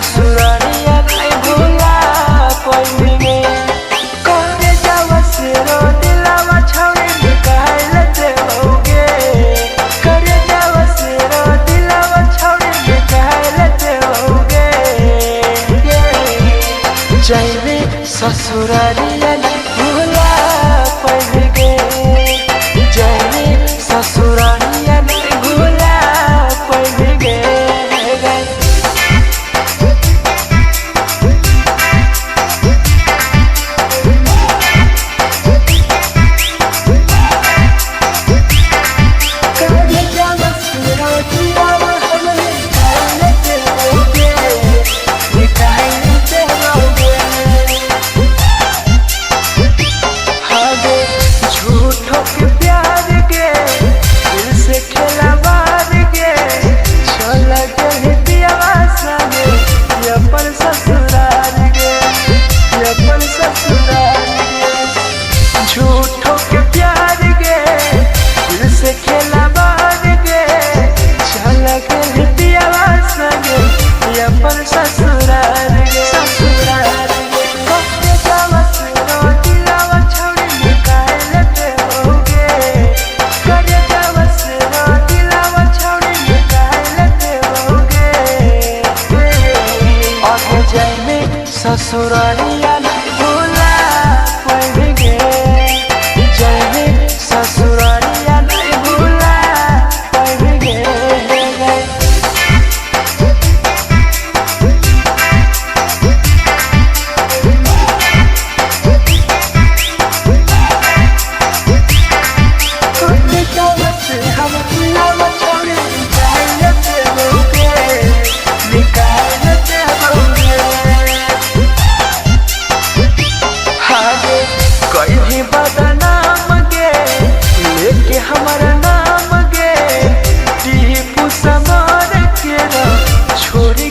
ससुरारिया नहीं भूला पइगे करे जावा से रो दिलावा छौड़ी निकाल देओगे करे जावा से रो दिलावा छौड़ी निकाल देओगे जइबे ससुरारिया नहीं भूला पइगे जइबे ससुरारिया नहीं भूला पइगे झूठों के प्यार गे दिल से खेला बार गे चल के दियावा संगे अपन ससुराल गे ससुराल गे कते जावा से रो दिलावा छौड़ी निकाल देओगे करे जावा से रो दिलावा छौड़ी निकाल देओगे और जाइमे ससुरालिया नहीं भूला पइगे ससुरारिया नहीं भूला पइगे कुत्ते जावा से हम दिलावा छौड़ी निकाल देओगे निकाल देओगे हागे कोई भी बदनाम गे लेके हमारा नाम गे टीपू समार के छोड़